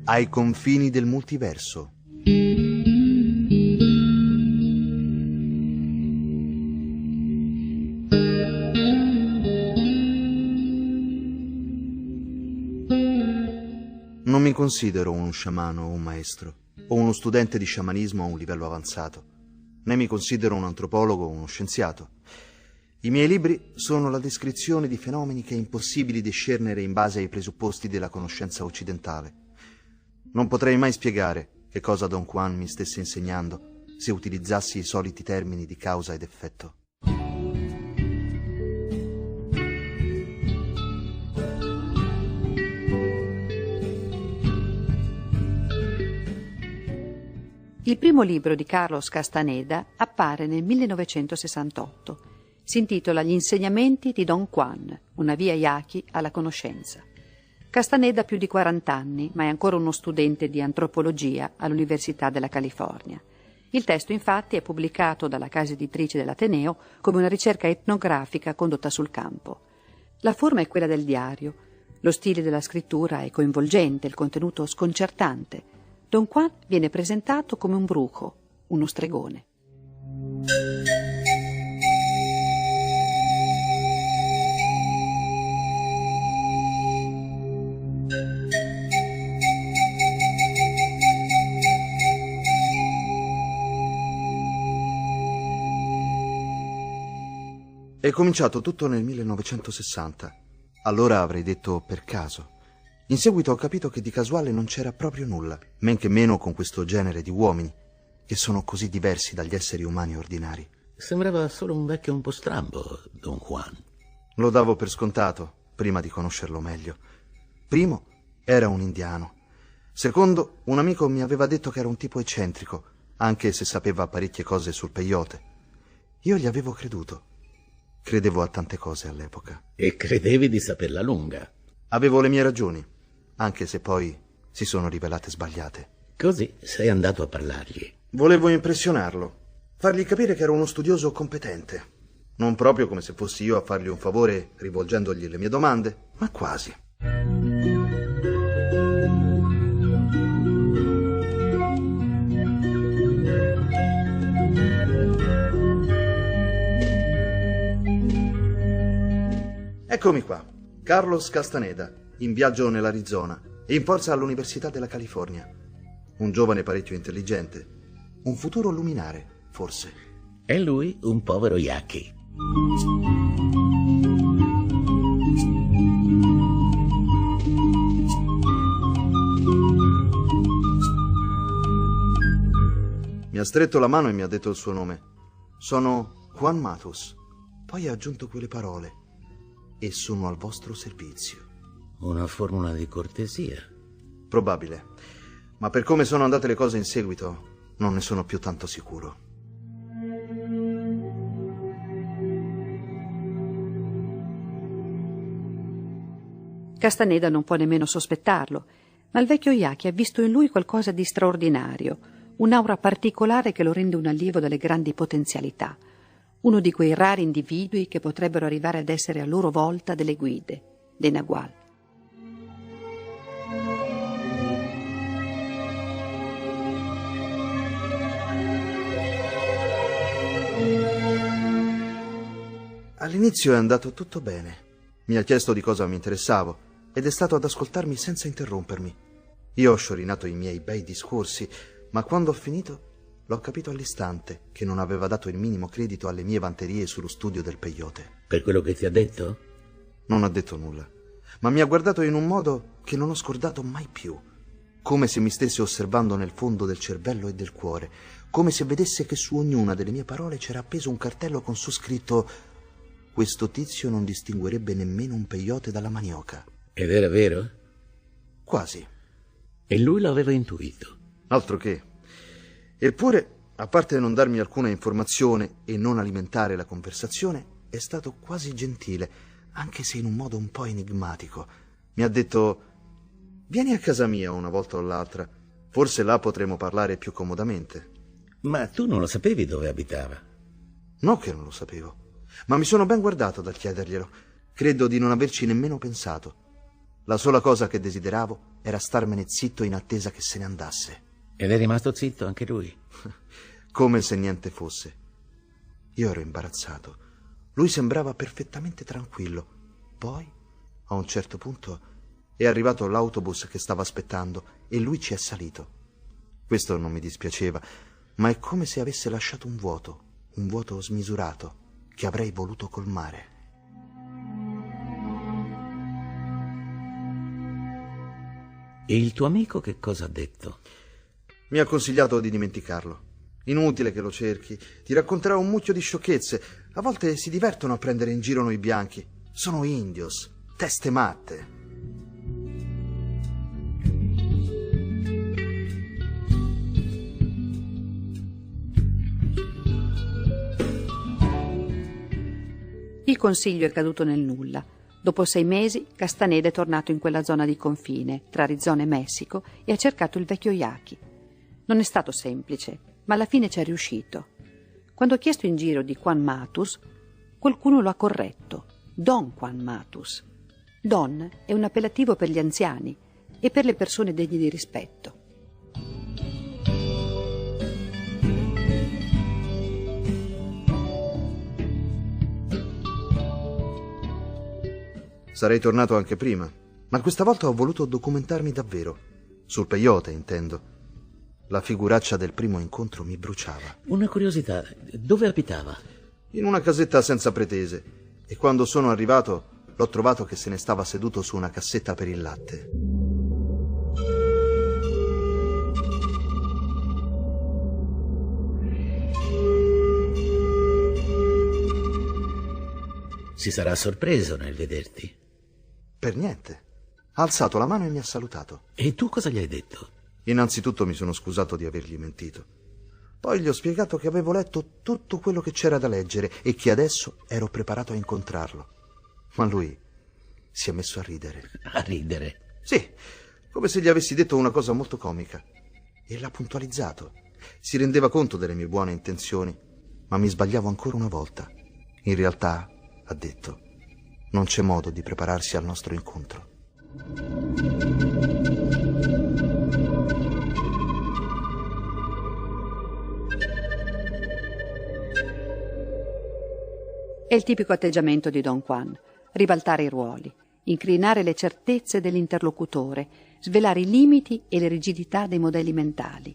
ai confini del multiverso. Non mi considero uno sciamano o un maestro, o uno studente di sciamanismo a un livello avanzato, né mi considero un antropologo o uno scienziato. I miei libri sono la descrizione di fenomeni che è impossibile discernere in base ai presupposti della conoscenza occidentale. Non potrei mai spiegare che cosa Don Juan mi stesse insegnando se utilizzassi i soliti termini di causa ed effetto. Il primo libro di Carlos Castaneda appare nel 1968. Si intitola Gli insegnamenti di Don Juan, una via Yaqui alla conoscenza. Castaneda ha più di 40 anni, ma è ancora uno studente di antropologia all'Università della California. Il testo, infatti, è pubblicato dalla casa editrice dell'Ateneo come una ricerca etnografica condotta sul campo. La forma è quella del diario. Lo stile della scrittura è coinvolgente, il contenuto sconcertante. Don Juan viene presentato come un bruco, uno stregone. È cominciato tutto nel 1960. Allora avrei detto per caso. In seguito ho capito che di casuale non c'era proprio nulla, men che meno con questo genere di uomini, che sono così diversi dagli esseri umani ordinari. Sembrava solo un vecchio un po' strambo, Don Juan. Lo davo per scontato, prima di conoscerlo meglio. Primo, era un indiano. Secondo, un amico mi aveva detto che era un tipo eccentrico, anche se sapeva parecchie cose sul peyote. Io gli avevo creduto. Credevo a tante cose all'epoca. E credevi di saperla lunga. Avevo le mie ragioni, anche se poi si sono rivelate sbagliate. Così sei andato a parlargli. Volevo impressionarlo, fargli capire che ero uno studioso competente. Non proprio come se fossi io a fargli un favore rivolgendogli le mie domande, ma quasi. Eccomi qua, Carlos Castaneda, in viaggio nell'Arizona e in forza all'Università della California. Un giovane parecchio intelligente, un futuro luminare, forse. E lui un povero Yaqui. Mi ha stretto la mano e mi ha detto il suo nome. Sono Juan Matus. Poi ha aggiunto quelle parole. E sono al vostro servizio. Una formula di cortesia. Probabile. Ma per come sono andate le cose in seguito, non ne sono più tanto sicuro. Castaneda non può nemmeno sospettarlo, ma il vecchio Yaqui ha visto in lui qualcosa di straordinario, un'aura particolare che lo rende un allievo dalle grandi potenzialità. Uno di quei rari individui che potrebbero arrivare ad essere a loro volta delle guide, dei Nagual. All'inizio è andato tutto bene. Mi ha chiesto di cosa mi interessavo ed è stato ad ascoltarmi senza interrompermi. Io ho sciorinato i miei bei discorsi, ma quando ho finito l'ho capito all'istante che non aveva dato il minimo credito alle mie vanterie sullo studio del peyote. Per quello che ti ha detto? Non ha detto nulla, ma mi ha guardato in un modo che non ho scordato mai più, come se mi stesse osservando nel fondo del cervello e del cuore, come se vedesse che su ognuna delle mie parole c'era appeso un cartello con su scritto: questo tizio non distinguerebbe nemmeno un peyote dalla manioca. Ed era vero? Quasi. E lui l'aveva intuito. Altro che. Eppure, a parte non darmi alcuna informazione e non alimentare la conversazione, è stato quasi gentile, anche se in un modo un po' enigmatico. Mi ha detto: vieni a casa mia una volta o l'altra, forse là potremo parlare più comodamente. Ma tu non lo sapevi dove abitava? No che non lo sapevo, ma mi sono ben guardato dal chiederglielo. Credo di non averci nemmeno pensato. La sola cosa che desideravo era starmene zitto in attesa che se ne andasse. Ed è rimasto zitto anche lui? Come se niente fosse. Io ero imbarazzato. Lui sembrava perfettamente tranquillo. Poi, a un certo punto, è arrivato l'autobus che stava aspettando e lui ci è salito. Questo non mi dispiaceva, ma è come se avesse lasciato un vuoto smisurato, che avrei voluto colmare. E il tuo amico che cosa ha detto? Mi ha consigliato di dimenticarlo. Inutile che lo cerchi, ti racconterà un mucchio di sciocchezze. A volte si divertono a prendere in giro noi bianchi. Sono indios, teste matte. Il consiglio è caduto nel nulla. Dopo 6 mesi Castaneda è tornato in quella zona di confine tra Arizona e Messico e ha cercato il vecchio Yaqui. Non è stato semplice, ma alla fine ci è riuscito. Quando ho chiesto in giro di Juan Matus, qualcuno lo ha corretto: Don Juan Matus. Don è un appellativo per gli anziani e per le persone degne di rispetto. Sarei tornato anche prima, ma questa volta ho voluto documentarmi davvero. Sul peyote, intendo. La figuraccia del primo incontro mi bruciava. Una curiosità, dove abitava? In una casetta senza pretese, e quando sono arrivato l'ho trovato che se ne stava seduto su una cassetta per il latte. Si sarà sorpreso nel vederti. Per niente. Ha alzato la mano e mi ha salutato. E tu cosa gli hai detto? Innanzitutto mi sono scusato di avergli mentito. Poi gli ho spiegato che avevo letto tutto quello che c'era da leggere e che adesso ero preparato a incontrarlo. Ma lui si è messo a ridere. A ridere? Sì, come se gli avessi detto una cosa molto comica. E l'ha puntualizzato. Si rendeva conto delle mie buone intenzioni, ma mi sbagliavo ancora una volta. In realtà, ha detto, non c'è modo di prepararsi al nostro incontro. È il tipico atteggiamento di Don Juan: ribaltare i ruoli, incrinare le certezze dell'interlocutore, svelare i limiti e le rigidità dei modelli mentali.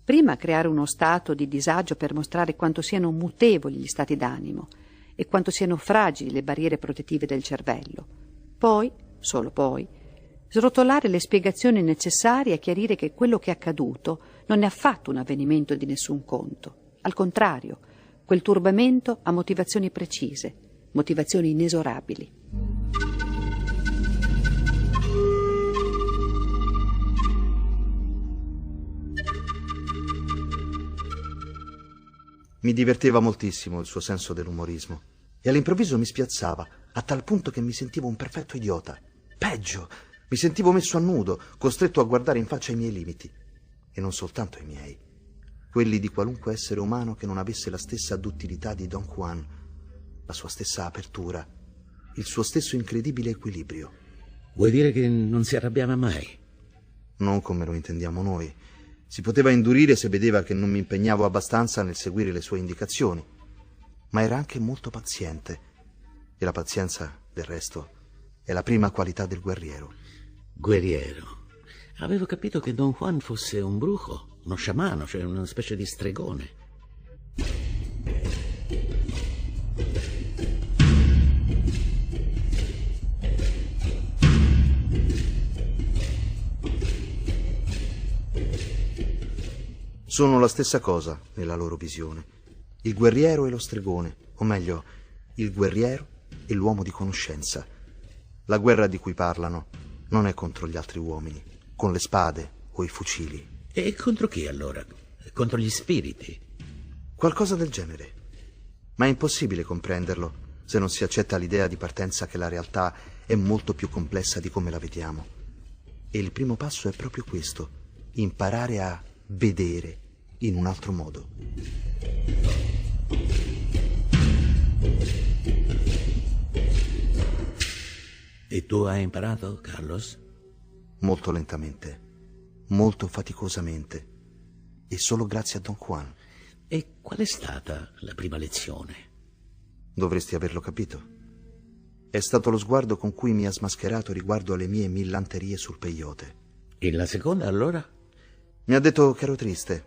Prima creare uno stato di disagio per mostrare quanto siano mutevoli gli stati d'animo e quanto siano fragili le barriere protettive del cervello. Poi, solo poi, srotolare le spiegazioni necessarie a chiarire che quello che è accaduto non è affatto un avvenimento di nessun conto. Al contrario, quel turbamento ha motivazioni precise, motivazioni inesorabili. Mi diverteva moltissimo il suo senso dell'umorismo e all'improvviso mi spiazzava a tal punto che mi sentivo un perfetto idiota. Peggio, mi sentivo messo a nudo, costretto a guardare in faccia i miei limiti. E non soltanto i miei, quelli di qualunque essere umano che non avesse la stessa duttilità di Don Juan, la sua stessa apertura, il suo stesso incredibile equilibrio. Vuoi dire che non si arrabbiava mai? Non come lo intendiamo noi. Si poteva indurire se vedeva che non mi impegnavo abbastanza nel seguire le sue indicazioni, ma era anche molto paziente, e la pazienza, del resto, è la prima qualità del guerriero. Guerriero? Avevo capito che Don Juan fosse un brujo, uno sciamano, cioè una specie di stregone. Sono la stessa cosa nella loro visione. Il guerriero e lo stregone, o meglio, il guerriero e l'uomo di conoscenza. La guerra di cui parlano non è contro gli altri uomini, con le spade o i fucili. E contro chi allora? Contro gli spiriti? Qualcosa del genere. Ma è impossibile comprenderlo se non si accetta l'idea di partenza che la realtà è molto più complessa di come la vediamo. E il primo passo è proprio questo: imparare a vedere in un altro modo. E tu hai imparato, Carlos? Molto lentamente, molto faticosamente, e solo grazie a Don Juan. E qual è stata la prima lezione? Dovresti averlo capito. È stato lo sguardo con cui mi ha smascherato riguardo alle mie millanterie sul peyote. E la seconda, allora? Mi ha detto che ero triste,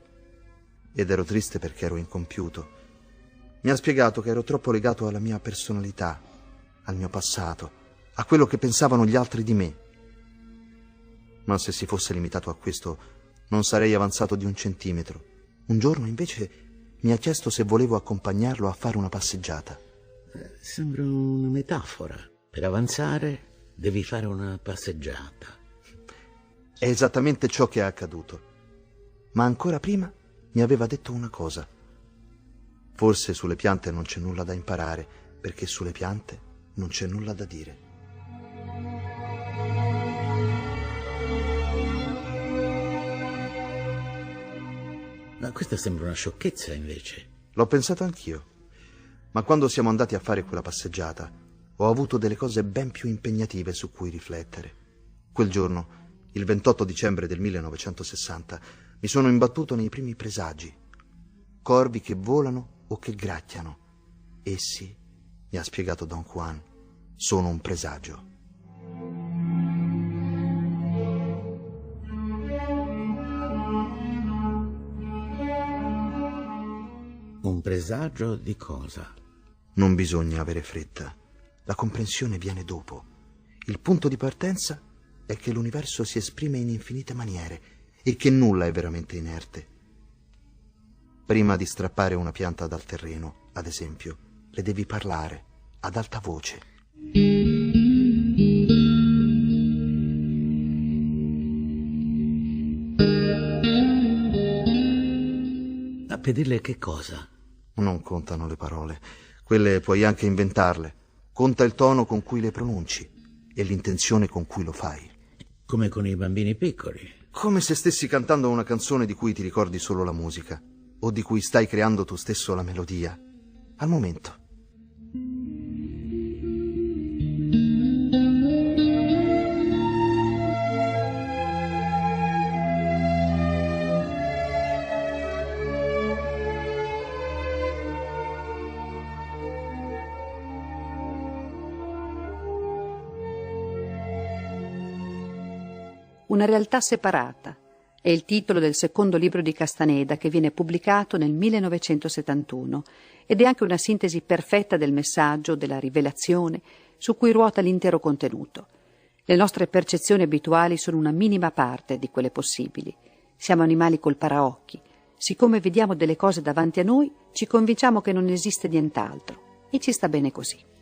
ed ero triste perché ero incompiuto. Mi ha spiegato che ero troppo legato alla mia personalità, al mio passato, a quello che pensavano gli altri di me. Ma se si fosse limitato a questo, non sarei avanzato di 1 centimetro. Un giorno, invece, mi ha chiesto se volevo accompagnarlo a fare una passeggiata. Sembra una metafora. Per avanzare devi fare una passeggiata. È esattamente ciò che è accaduto. Ma ancora prima mi aveva detto una cosa. Forse sulle piante non c'è nulla da imparare, perché sulle piante non c'è nulla da dire. Ma questa sembra una sciocchezza, invece. L'ho pensato anch'io. Ma quando siamo andati a fare quella passeggiata, ho avuto delle cose ben più impegnative su cui riflettere. Quel giorno, il 28 dicembre del 1960, mi sono imbattuto nei primi presagi. Corvi che volano o che gracchiano. Essi, mi ha spiegato Don Juan, sono un presagio. Un presagio di cosa? Non bisogna avere fretta. La comprensione viene dopo. Il punto di partenza è che l'universo si esprime in infinite maniere e che nulla è veramente inerte. Prima di strappare una pianta dal terreno, ad esempio, le devi parlare ad alta voce. A pedirle che cosa? Non contano le parole. Quelle puoi anche inventarle. Conta il tono con cui le pronunci e l'intenzione con cui lo fai. Come con i bambini piccoli. Come se stessi cantando una canzone di cui ti ricordi solo la musica, o di cui stai creando tu stesso la melodia, al momento. Una realtà separata è il titolo del secondo libro di Castaneda, che viene pubblicato nel 1971 ed è anche una sintesi perfetta del messaggio, della rivelazione, su cui ruota l'intero contenuto. Le nostre percezioni abituali sono una minima parte di quelle possibili. Siamo animali col paraocchi. Siccome vediamo delle cose davanti a noi, ci convinciamo che non esiste nient'altro e ci sta bene così.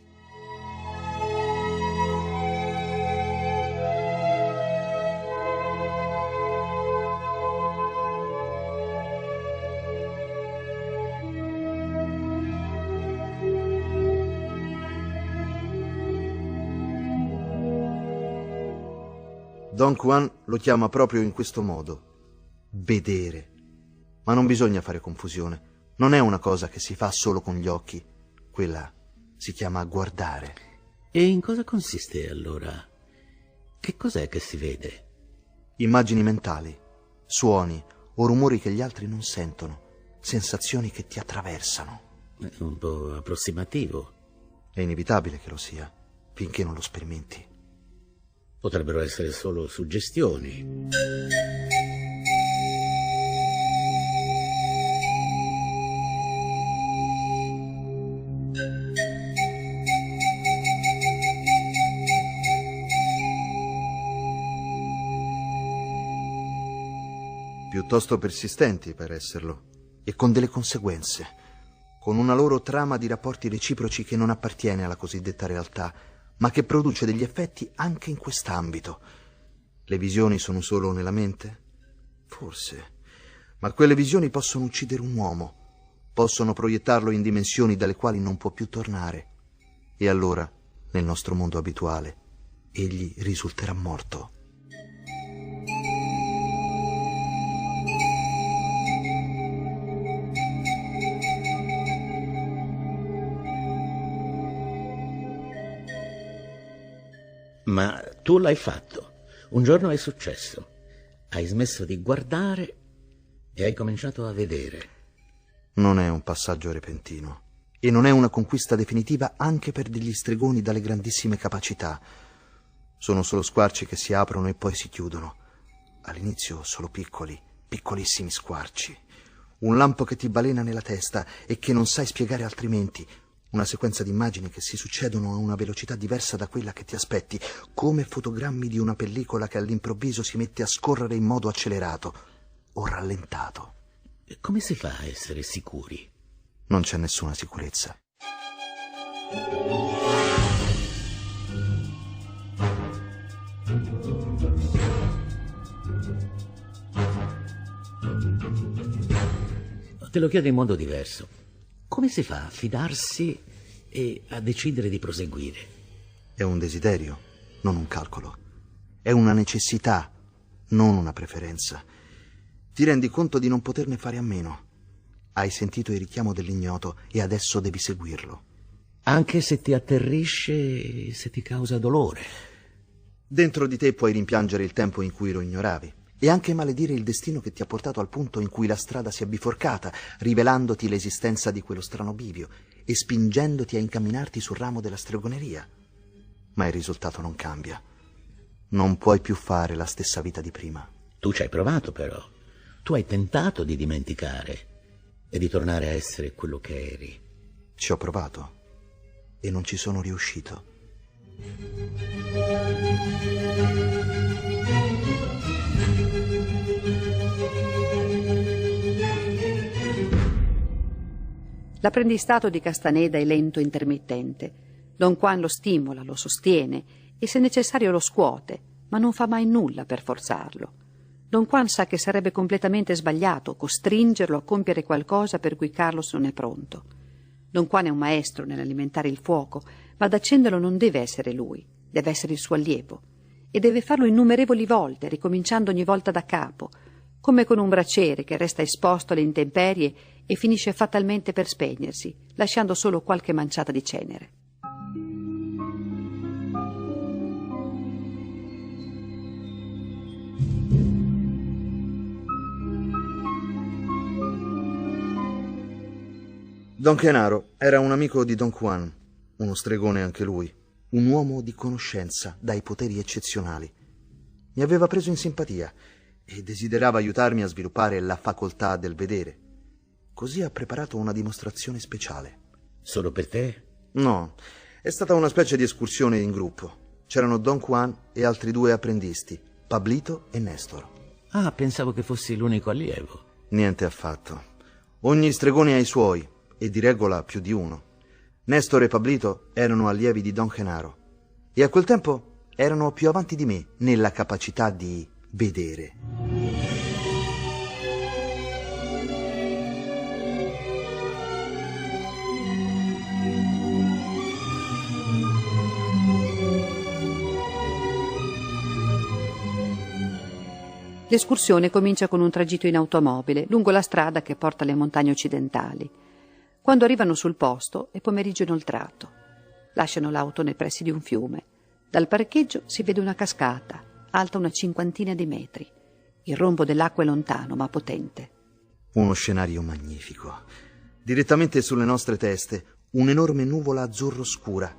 Don Juan lo chiama proprio in questo modo: vedere. Ma non bisogna fare confusione. Non è una cosa che si fa solo con gli occhi. Quella si chiama guardare. E in cosa consiste, allora? Che cos'è che si vede? Immagini mentali, suoni o rumori che gli altri non sentono, sensazioni che ti attraversano. È un po' approssimativo. È inevitabile che lo sia, finché non lo sperimenti. Potrebbero essere solo suggestioni. Piuttosto persistenti per esserlo, e con delle conseguenze, con una loro trama di rapporti reciproci che non appartiene alla cosiddetta realtà, ma che produce degli effetti anche in quest'ambito. Le visioni sono solo nella mente? Forse. Ma quelle visioni possono uccidere un uomo, possono proiettarlo in dimensioni dalle quali non può più tornare. E allora, nel nostro mondo abituale, egli risulterà morto. Ma tu l'hai fatto. Un giorno è successo. Hai smesso di guardare e hai cominciato a vedere. Non è un passaggio repentino e non è una conquista definitiva anche per degli stregoni dalle grandissime capacità. Sono solo squarci che si aprono e poi si chiudono. All'inizio solo piccoli, piccolissimi squarci. Un lampo che ti balena nella testa e che non sai spiegare altrimenti. Una sequenza di immagini che si succedono a una velocità diversa da quella che ti aspetti, come fotogrammi di una pellicola che all'improvviso si mette a scorrere in modo accelerato o rallentato. Come si fa a essere sicuri? Non c'è nessuna sicurezza. Te lo chiedo in modo diverso. Come si fa a fidarsi e a decidere di proseguire? È un desiderio, non un calcolo. È una necessità, non una preferenza. Ti rendi conto di non poterne fare a meno. Hai sentito il richiamo dell'ignoto e adesso devi seguirlo. Anche se ti atterrisce, se ti causa dolore. Dentro di te puoi rimpiangere il tempo in cui lo ignoravi e anche maledire il destino che ti ha portato al punto in cui la strada si è biforcata, rivelandoti l'esistenza di quello strano bivio e spingendoti a incamminarti sul ramo della stregoneria. Ma il risultato non cambia. Non puoi più fare la stessa vita di prima. Tu ci hai provato, però. Tu hai tentato di dimenticare e di tornare a essere quello che eri. Ci ho provato e non ci sono riuscito. L'apprendistato di Castaneda è lento e intermittente. Don Juan lo stimola, lo sostiene e se necessario lo scuote, ma non fa mai nulla per forzarlo. Don Juan sa che sarebbe completamente sbagliato costringerlo a compiere qualcosa per cui Carlos non è pronto. Don Juan è un maestro nell'alimentare il fuoco, ma ad accenderlo non deve essere lui, deve essere il suo allievo. E deve farlo innumerevoli volte, ricominciando ogni volta da capo, come con un braciere che resta esposto alle intemperie e finisce fatalmente per spegnersi, lasciando solo qualche manciata di cenere. Don Chenaro era un amico di Don Juan, uno stregone anche lui, un uomo di conoscenza dai poteri eccezionali. Mi aveva preso in simpatia e desiderava aiutarmi a sviluppare la facoltà del vedere. Così ha preparato una dimostrazione speciale. Solo per te? No, è stata una specie di escursione in gruppo. C'erano Don Juan e altri 2 apprendisti, Pablito e Nestor. Ah, pensavo che fossi l'unico allievo. Niente affatto. Ogni stregone ha i suoi, e di regola più di uno. Nestor e Pablito erano allievi di Don Chenaro e a quel tempo erano più avanti di me nella capacità di vedere. L'escursione comincia con un tragitto in automobile lungo la strada che porta alle montagne occidentali. Quando arrivano sul posto è pomeriggio inoltrato. Lasciano l'auto nei pressi di un fiume. Dal parcheggio si vede una cascata, alta una 50 di metri. Il rombo dell'acqua è lontano ma potente. Uno scenario magnifico. Direttamente sulle nostre teste, un'enorme nuvola azzurro scura.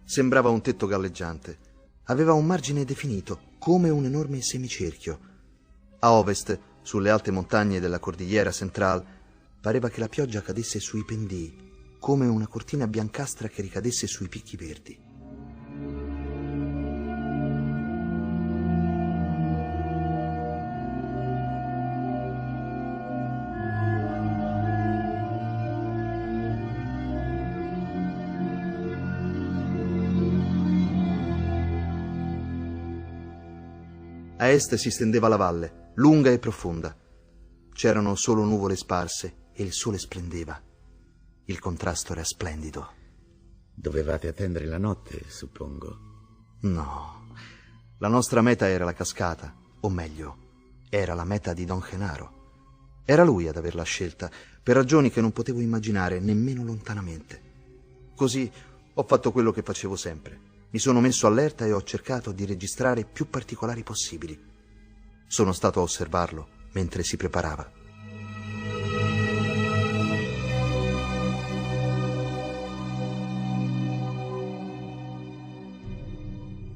Sembrava un tetto galleggiante. Aveva un margine definito, come un enorme semicerchio. A ovest, sulle alte montagne della Cordigliera Central, pareva che la pioggia cadesse sui pendii, come una cortina biancastra che ricadesse sui picchi verdi. A est si stendeva la valle, lunga e profonda. C'erano solo nuvole sparse e il sole splendeva. Il contrasto era splendido. Dovevate attendere la notte, suppongo. No, la nostra meta era la cascata, o meglio, era la meta di Don Chenaro. Era lui ad averla scelta, per ragioni che non potevo immaginare nemmeno lontanamente. Così ho fatto quello che facevo sempre. Mi sono messo allerta e ho cercato di registrare più particolari possibili. Sono stato a osservarlo mentre si preparava.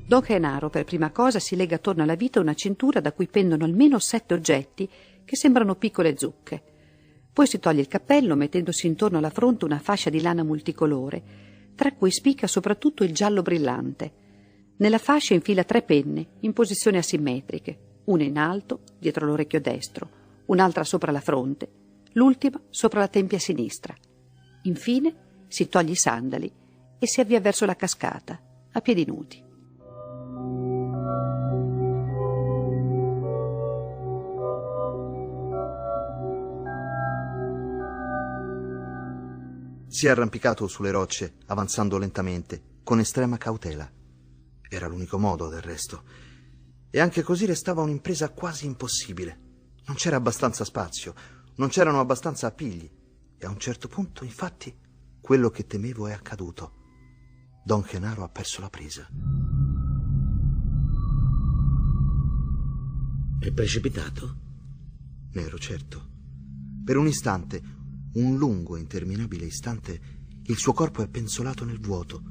Don Genaro per prima cosa si lega attorno alla vita una cintura da cui pendono almeno 7 oggetti che sembrano piccole zucche. Poi si toglie il cappello mettendosi intorno alla fronte una fascia di lana multicolore, tra cui spicca soprattutto il giallo brillante. Nella fascia infila 3 penne in posizioni asimmetriche, una in alto dietro l'orecchio destro, un'altra sopra la fronte, l'ultima sopra la tempia sinistra. Infine si toglie i sandali e si avvia verso la cascata, a piedi nudi. Si è arrampicato sulle rocce, avanzando lentamente, con estrema cautela. Era l'unico modo, del resto. E anche così restava un'impresa quasi impossibile. Non c'era abbastanza spazio, non c'erano abbastanza appigli. E a un certo punto, infatti, quello che temevo è accaduto. Don Genaro ha perso la presa. È precipitato? Ne ero certo. Per un istante, un lungo e interminabile istante, il suo corpo è penzolato nel vuoto.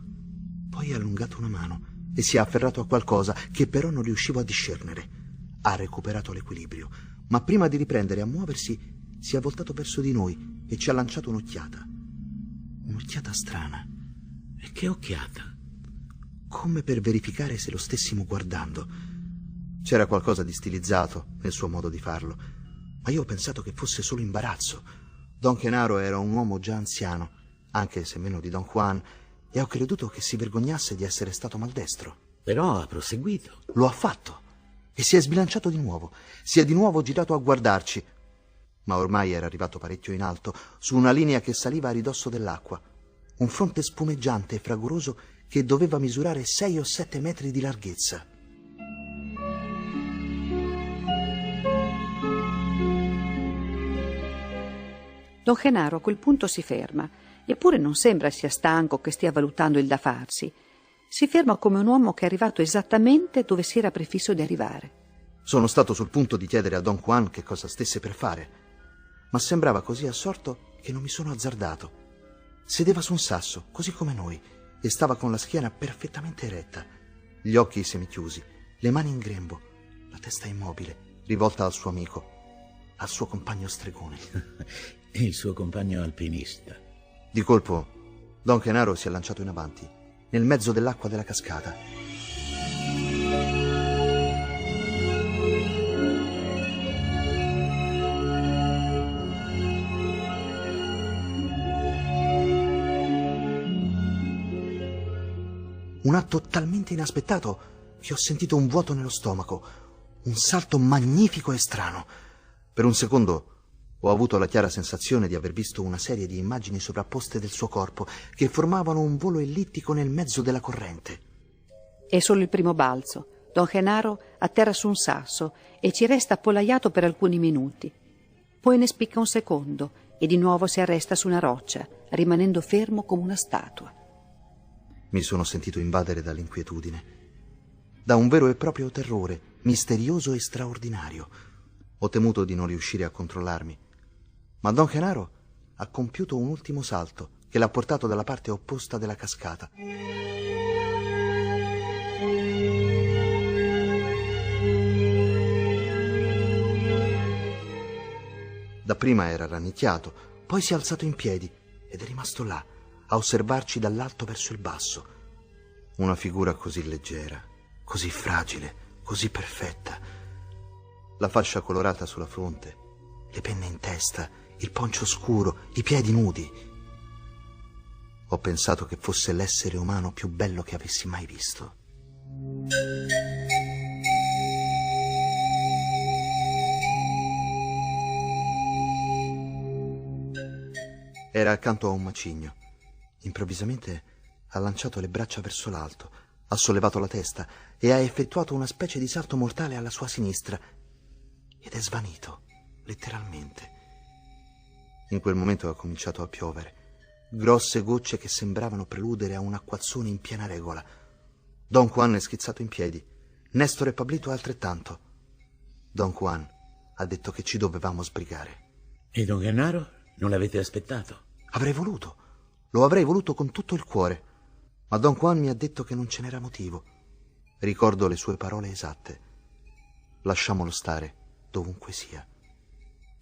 Poi ha allungato una mano e si è afferrato a qualcosa che però non riuscivo a discernere. Ha recuperato l'equilibrio, ma prima di riprendere a muoversi si è voltato verso di noi e ci ha lanciato un'occhiata. Un'occhiata strana. E che occhiata? Come per verificare se lo stessimo guardando. C'era qualcosa di stilizzato nel suo modo di farlo, ma io ho pensato che fosse solo imbarazzo. Don Genaro era un uomo già anziano, anche se meno di Don Juan, e ho creduto che si vergognasse di essere stato maldestro. Però ha proseguito. Lo ha fatto e si è sbilanciato di nuovo. Si è di nuovo girato a guardarci, ma ormai era arrivato parecchio in alto, su una linea che saliva a ridosso dell'acqua. Un fronte spumeggiante e fragoroso che doveva misurare 6 o 7 metri di larghezza. Don Genaro a quel punto si ferma, eppure non sembra sia stanco, che stia valutando il da farsi. Si ferma come un uomo che è arrivato esattamente dove si era prefisso di arrivare. Sono stato sul punto di chiedere a Don Juan che cosa stesse per fare, ma sembrava così assorto che non mi sono azzardato. Sedeva su un sasso, così come noi, e stava con la schiena perfettamente eretta, gli occhi semichiusi, le mani in grembo, la testa immobile, rivolta al suo amico, al suo compagno stregone. E il suo compagno alpinista. Di colpo, Don Genaro si è lanciato in avanti, nel mezzo dell'acqua della cascata. Un atto talmente inaspettato che ho sentito un vuoto nello stomaco, un salto magnifico e strano. Per un secondo ho avuto la chiara sensazione di aver visto una serie di immagini sovrapposte del suo corpo che formavano un volo ellittico nel mezzo della corrente. È solo il primo balzo. Don Genaro atterra su un sasso e ci resta appollaiato per alcuni minuti. Poi ne spicca un secondo e di nuovo si arresta su una roccia, rimanendo fermo come una statua. Mi sono sentito invadere dall'inquietudine, da un vero e proprio terrore, misterioso e straordinario. Ho temuto di non riuscire a controllarmi, ma Don Genaro ha compiuto un ultimo salto che l'ha portato dalla parte opposta della cascata. Dapprima era rannicchiato, poi si è alzato in piedi ed è rimasto là, a osservarci dall'alto verso il basso. Una figura così leggera, così fragile, così perfetta. La fascia colorata sulla fronte, le penne in testa, il poncio scuro, i piedi nudi. Ho pensato che fosse l'essere umano più bello che avessi mai visto. Era accanto a un macigno. Improvvisamente ha lanciato le braccia verso l'alto, ha sollevato la testa e ha effettuato una specie di salto mortale alla sua sinistra ed è svanito, letteralmente. In quel momento ha cominciato a piovere, grosse gocce che sembravano preludere a un acquazzone in piena regola. Don Juan è schizzato in piedi. Nestore Pablito altrettanto. Don Juan ha detto che ci dovevamo sbrigare. E Don Gennaro? Non l'avete aspettato? Avrei voluto. Lo avrei voluto con tutto il cuore. Ma Don Juan mi ha detto che non ce n'era motivo. Ricordo le sue parole esatte. Lasciamolo stare, dovunque sia.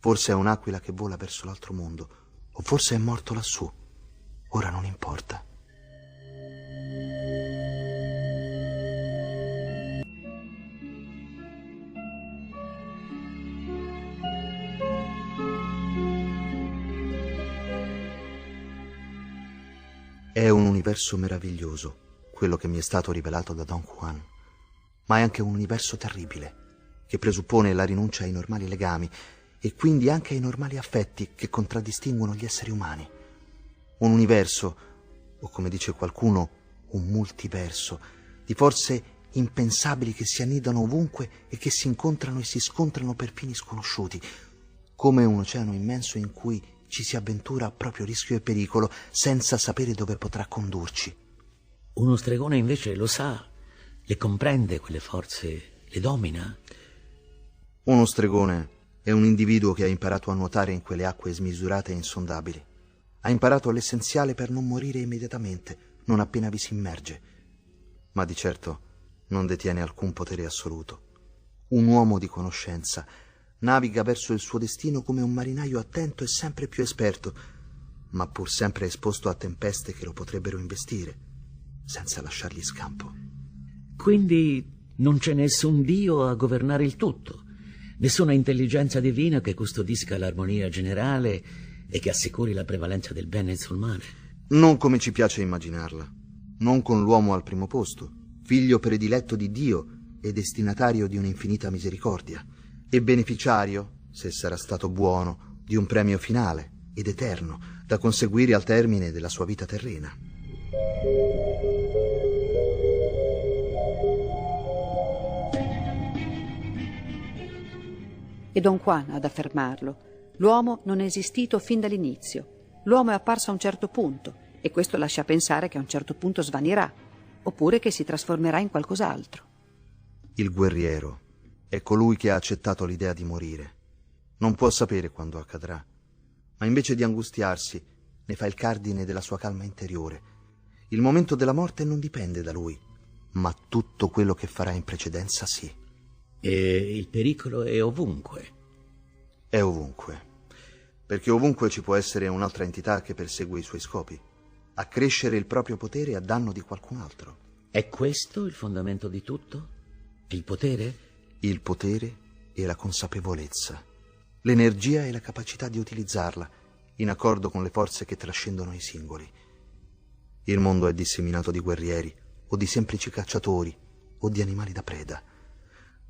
Forse è un'aquila che vola verso l'altro mondo, o forse è morto lassù. Ora non importa. È un universo meraviglioso, quello che mi è stato rivelato da Don Juan, ma è anche un universo terribile, che presuppone la rinuncia ai normali legami e quindi anche ai normali affetti che contraddistinguono gli esseri umani. Un universo, o come dice qualcuno, un multiverso, di forze impensabili che si annidano ovunque e che si incontrano e si scontrano per fini sconosciuti, come un oceano immenso in cui ci si avventura a proprio rischio e pericolo, senza sapere dove potrà condurci. Uno stregone invece lo sa, le comprende quelle forze, le domina. Uno stregone è un individuo che ha imparato a nuotare in quelle acque smisurate e insondabili. Ha imparato l'essenziale per non morire immediatamente, non appena vi si immerge. Ma di certo non detiene alcun potere assoluto. Un uomo di conoscenza naviga verso il suo destino come un marinaio attento e sempre più esperto, ma pur sempre esposto a tempeste che lo potrebbero investire, senza lasciargli scampo. Quindi non c'è nessun Dio a governare il tutto, nessuna intelligenza divina che custodisca l'armonia generale e che assicuri la prevalenza del bene sul male? Non come ci piace immaginarla, non con l'uomo al primo posto, figlio prediletto di Dio e destinatario di un'infinita misericordia, e beneficiario, se sarà stato buono, di un premio finale ed eterno da conseguire al termine della sua vita terrena. E Don Juan ad affermarlo. L'uomo non è esistito fin dall'inizio. L'uomo è apparso a un certo punto e questo lascia pensare che a un certo punto svanirà, oppure che si trasformerà in qualcos'altro. Il guerriero è colui che ha accettato l'idea di morire. Non può sapere quando accadrà, ma invece di angustiarsi ne fa il cardine della sua calma interiore. Il momento della morte non dipende da lui, ma tutto quello che farà in precedenza sì. E il pericolo è ovunque. È ovunque, perché ovunque ci può essere un'altra entità che persegue i suoi scopi, accrescere il proprio potere a danno di qualcun altro. È questo il fondamento di tutto? Il potere? Il potere e la consapevolezza, l'energia e la capacità di utilizzarla, in accordo con le forze che trascendono i singoli. Il mondo è disseminato di guerrieri, o di semplici cacciatori, o di animali da preda.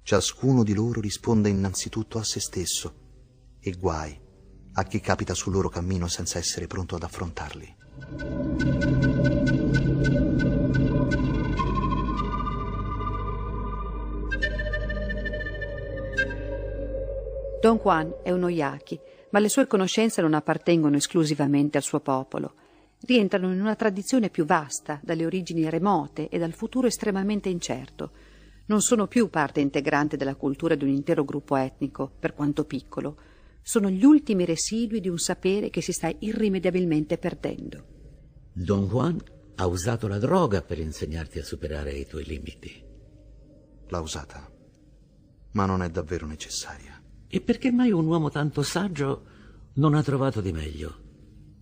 Ciascuno di loro risponde innanzitutto a se stesso, e guai a chi capita sul loro cammino senza essere pronto ad affrontarli. Don Juan è uno yaqui, ma le sue conoscenze non appartengono esclusivamente al suo popolo. Rientrano in una tradizione più vasta, dalle origini remote e dal futuro estremamente incerto. Non sono più parte integrante della cultura di un intero gruppo etnico, per quanto piccolo. Sono gli ultimi residui di un sapere che si sta irrimediabilmente perdendo. Don Juan ha usato la droga per insegnarti a superare i tuoi limiti. L'ha usata, ma non è davvero necessaria. E perché mai un uomo tanto saggio non ha trovato di meglio?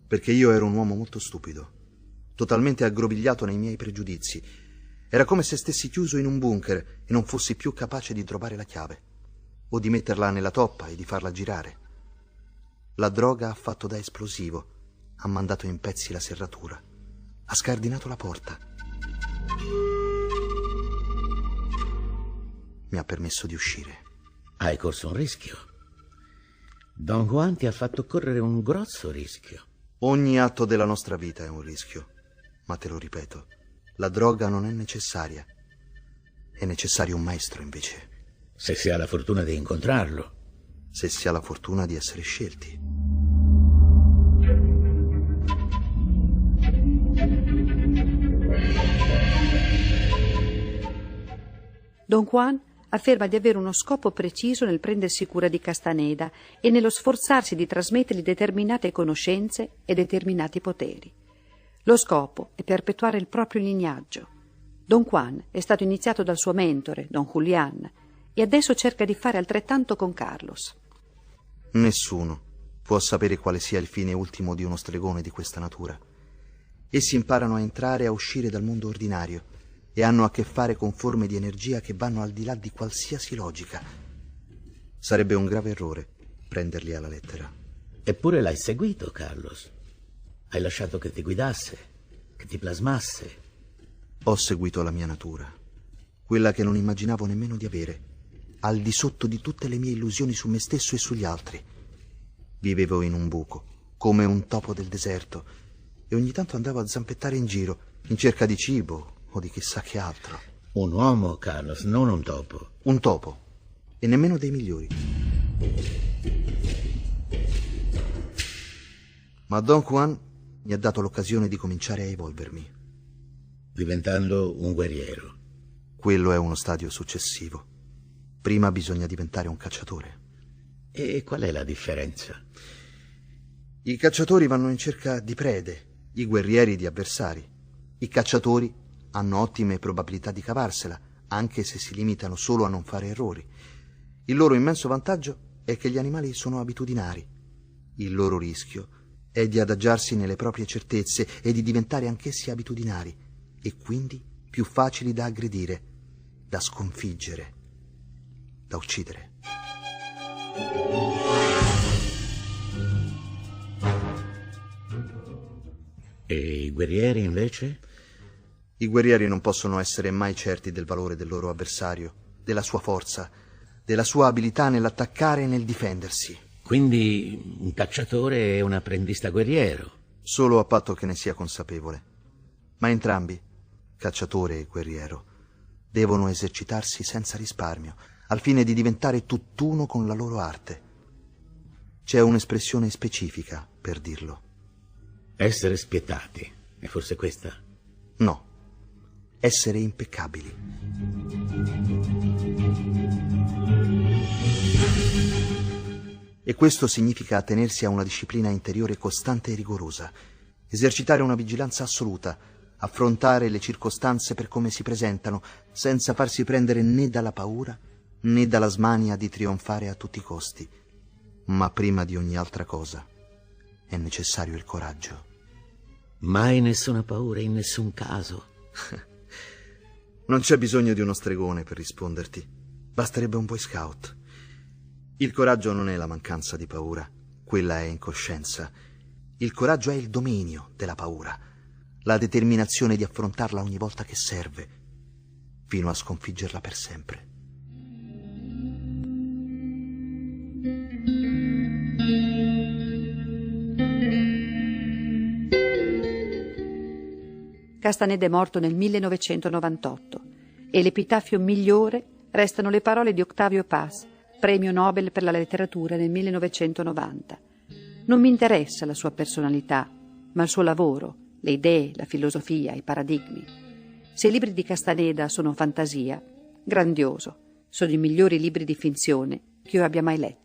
Perché io ero un uomo molto stupido, totalmente aggrovigliato nei miei pregiudizi. Era come se stessi chiuso in un bunker e non fossi più capace di trovare la chiave, o di metterla nella toppa e di farla girare. La droga ha fatto da esplosivo, ha mandato in pezzi la serratura, ha scardinato la porta. Mi ha permesso di uscire. Hai corso un rischio. Don Juan ti ha fatto correre un grosso rischio. Ogni atto della nostra vita è un rischio, ma te lo ripeto, la droga non è necessaria. È necessario un maestro, invece. Se si ha la fortuna di incontrarlo. Se si ha la fortuna di essere scelti. Don Juan afferma di avere uno scopo preciso nel prendersi cura di Castaneda e nello sforzarsi di trasmettergli determinate conoscenze e determinati poteri. Lo scopo è perpetuare il proprio lignaggio. Don Juan è stato iniziato dal suo mentore, Don Julián, e adesso cerca di fare altrettanto con Carlos. Nessuno può sapere quale sia il fine ultimo di uno stregone di questa natura. Essi imparano a entrare e a uscire dal mondo ordinario e hanno a che fare con forme di energia che vanno al di là di qualsiasi logica. Sarebbe un grave errore prenderli alla lettera. Eppure l'hai seguito, Carlos. Hai lasciato che ti guidasse, che ti plasmasse. Ho seguito la mia natura, quella che non immaginavo nemmeno di avere, al di sotto di tutte le mie illusioni su me stesso e sugli altri. Vivevo in un buco, come un topo del deserto, e ogni tanto andavo a zampettare in giro, in cerca di cibo o di chissà che altro. Un uomo, Carlos, non un topo. Un topo, e nemmeno dei migliori. Ma Don Juan mi ha dato l'occasione di cominciare a evolvermi. Diventando un guerriero. Quello è uno stadio successivo. Prima bisogna diventare un cacciatore. E qual è la differenza? I cacciatori vanno in cerca di prede, i guerrieri di avversari. I cacciatori hanno ottime probabilità di cavarsela, anche se si limitano solo a non fare errori. Il loro immenso vantaggio è che gli animali sono abitudinari. Il loro rischio è di adagiarsi nelle proprie certezze e di diventare anch'essi abitudinari, e quindi più facili da aggredire, da sconfiggere, da uccidere. E i guerrieri, invece? I guerrieri non possono essere mai certi del valore del loro avversario, della sua forza, della sua abilità nell'attaccare e nel difendersi. Quindi un cacciatore è un apprendista guerriero? Solo a patto che ne sia consapevole. Ma entrambi, cacciatore e guerriero, devono esercitarsi senza risparmio, al fine di diventare tutt'uno con la loro arte. C'è un'espressione specifica per dirlo. Essere spietati, è forse questa? No, essere impeccabili. E questo significa attenersi a una disciplina interiore costante e rigorosa, esercitare una vigilanza assoluta, affrontare le circostanze per come si presentano, senza farsi prendere né dalla paura né dalla smania di trionfare a tutti i costi. Ma prima di ogni altra cosa è necessario il coraggio. Mai nessuna paura in nessun caso. Non c'è bisogno di uno stregone per risponderti. Basterebbe un Boy Scout. Il coraggio non è la mancanza di paura, quella è incoscienza. Il coraggio è il dominio della paura, la determinazione di affrontarla ogni volta che serve, fino a sconfiggerla per sempre. Castaneda è morto nel 1998 e l'epitaffio migliore restano le parole di Octavio Paz, premio Nobel per la letteratura nel 1990. Non mi interessa la sua personalità, ma il suo lavoro, le idee, la filosofia, i paradigmi. Se i libri di Castaneda sono fantasia, grandioso, sono i migliori libri di finzione che io abbia mai letto.